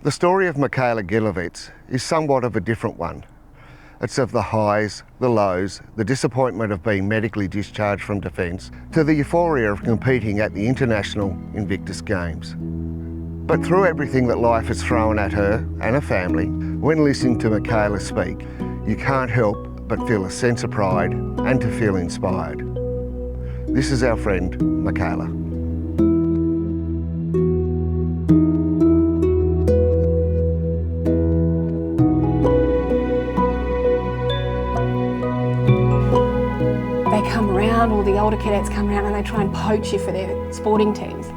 The story of Michaela Gilewicz is somewhat of a different one. It's of the highs, the lows, the disappointment of being medically discharged from defence, to the euphoria of competing at the International Invictus Games. But through everything that life has thrown at her and her family, when listening to Michaela speak, you can't help but feel a sense of pride and to feel inspired. This is our friend, Michaela. They come around, all the older cadets come around and they try and poach you for their sporting teams.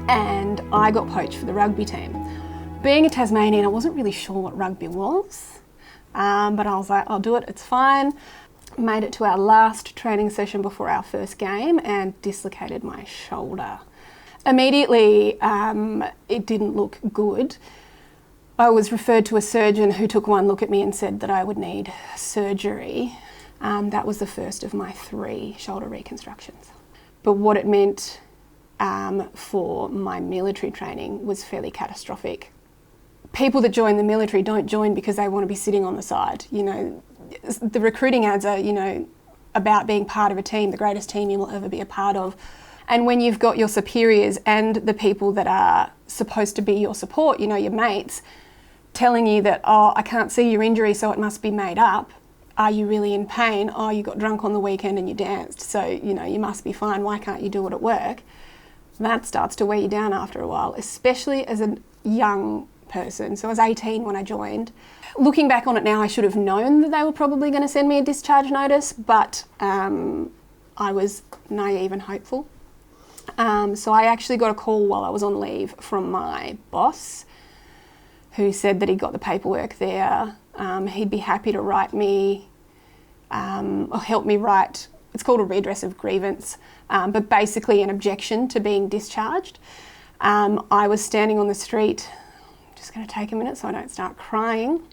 And I got poached for the rugby team. Being a Tasmanian, I wasn't really sure what rugby was, but I was like, I'll do it, it's fine. Made it to our last training session before our first game and dislocated my shoulder. Immediately, it didn't look good. I was referred to a surgeon who took one look at me and said that I would need surgery. That was the first of my 3 shoulder reconstructions. But what it meant for my military training was fairly catastrophic. People that join the military don't join because they want to be sitting on the side. You know, the recruiting ads are, about being part of a team, the greatest team you will ever be a part of. And when you've got your superiors and the people that are supposed to be your support, your mates, telling you that, oh, I can't see your injury, so it must be made up. Are you really in pain? Oh, you got drunk on the weekend and you danced, so, you must be fine. Why can't you do it at work? That starts to wear you down after a while, especially as a young person. So I was 18 when I joined. Looking back on it now, I should have known that they were probably going to send me a discharge notice, but I was naive and hopeful. So I actually got a call while I was on leave from my boss, who said that he got the paperwork there. He'd be happy to write me, or help me write, it's called a redress of grievance, but basically an objection to being discharged. I was standing on the street, I'm just going to take a minute so I don't start crying,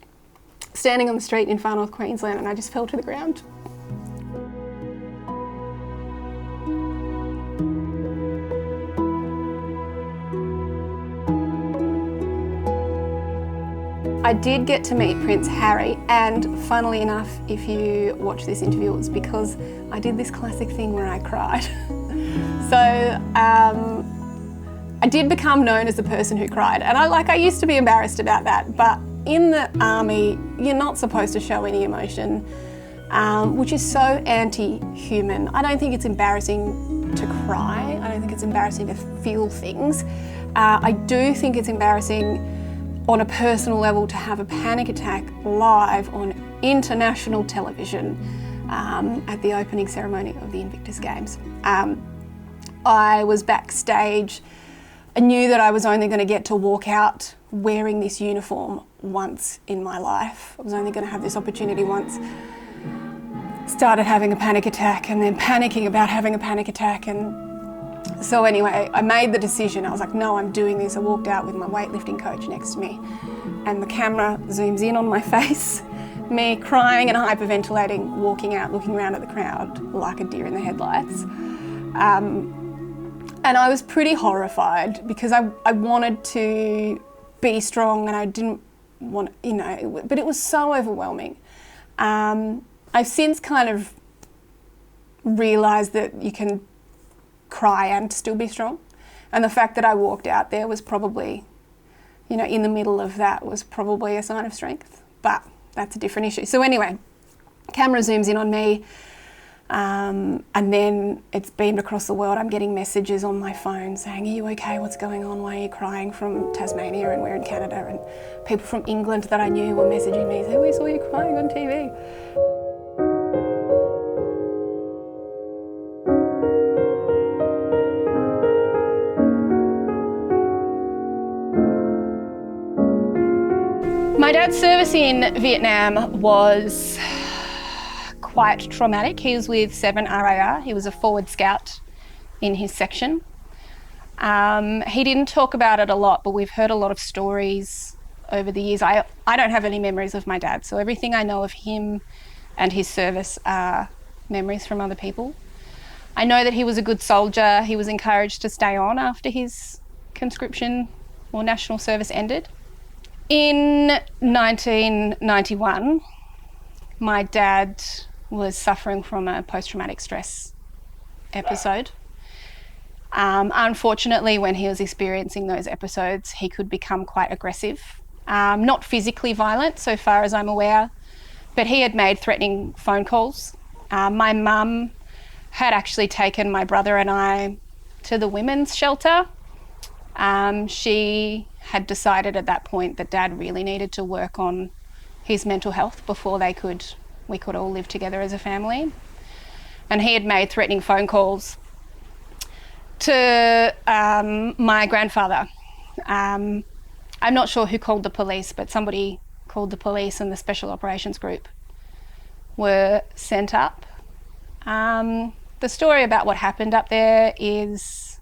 standing on the street in far north Queensland, and I just fell to the ground. I did get to meet Prince Harry, and funnily enough, if you watch this interview, it's because I did this classic thing where I cried. So I did become known as the person who cried, and I used to be embarrassed about that, but in the army, you're not supposed to show any emotion, which is so anti-human. I don't think it's embarrassing to cry. I don't think it's embarrassing to feel things. I do think it's embarrassing on a personal level to have a panic attack live on international television at the opening ceremony of the Invictus Games. I was backstage. I knew that I was only going to get to walk out wearing this uniform once in my life. I was only going to have this opportunity once. Started having a panic attack and then panicking about having a panic attack, and so anyway, I made the decision. I was like, no, I'm doing this. I walked out with my weightlifting coach next to me, and the camera zooms in on my face, me crying and hyperventilating, walking out, looking around at the crowd like a deer in the headlights. And I was pretty horrified because I wanted to be strong and I didn't want, but it was so overwhelming. I've since kind of realised that you can cry and still be strong. And the fact that I walked out there was probably, in the middle of that was probably a sign of strength, but that's a different issue. So anyway, camera zooms in on me, and then it's beamed across the world. I'm getting messages on my phone saying, are you okay? What's going on? Why are you crying? From Tasmania, and we're in Canada, and people from England that I knew were messaging me saying, we saw you crying on TV. My dad's service in Vietnam was quite traumatic. He was with 7 RAR. He was a forward scout in his section. He didn't talk about it a lot, but we've heard a lot of stories over the years. I don't have any memories of my dad, so everything I know of him and his service are memories from other people. I know that he was a good soldier. He was encouraged to stay on after his conscription or national service ended. In 1991, my dad was suffering from a post-traumatic stress episode. Unfortunately, when he was experiencing those episodes, he could become quite aggressive. Not physically violent, so far as I'm aware, but he had made threatening phone calls. My mum had actually taken my brother and I to the women's shelter. She had decided at that point that Dad really needed to work on his mental health before we could all live together as a family. And he had made threatening phone calls to my grandfather. I'm not sure who called the police, but somebody called the police and the Special Operations Group were sent up. The story about what happened up there is,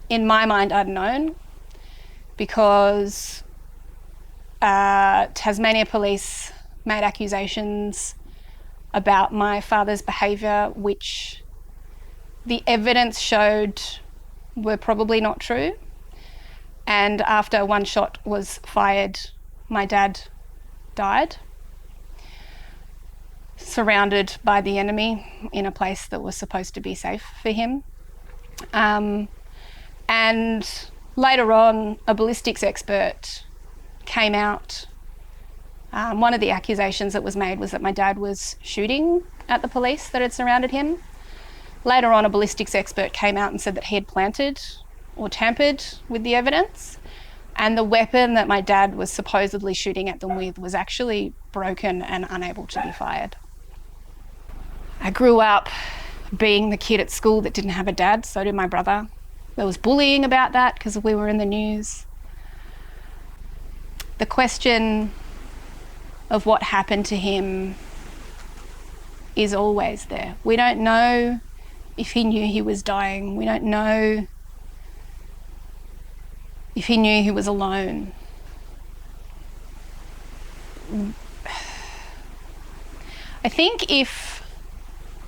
in my mind, unknown, because Tasmania Police made accusations about my father's behaviour, which the evidence showed were probably not true. And after one shot was fired, my dad died, surrounded by the enemy in a place that was supposed to be safe for him. And later on, a ballistics expert came out. One of the accusations that was made was that my dad was shooting at the police that had surrounded him. Later on, a ballistics expert came out and said that he had planted or tampered with the evidence, and the weapon that my dad was supposedly shooting at them with was actually broken and unable to be fired. I grew up being the kid at school that didn't have a dad, so did my brother. There was bullying about that because we were in the news. The question of what happened to him is always there. We don't know if he knew he was dying. We don't know if he knew he was alone. I think if,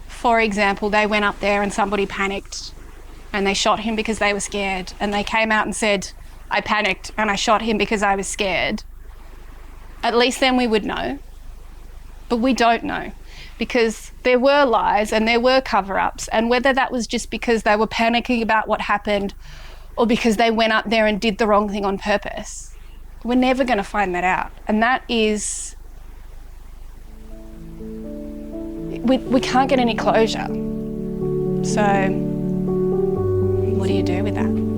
for example, they went up there and somebody panicked and they shot him because they were scared, and they came out and said, I panicked and I shot him because I was scared, at least then we would know. But we don't know, because there were lies and there were cover-ups, and whether that was just because they were panicking about what happened or because they went up there and did the wrong thing on purpose, we're never going to find that out. And that is, we can't get any closure. So what do you do with that?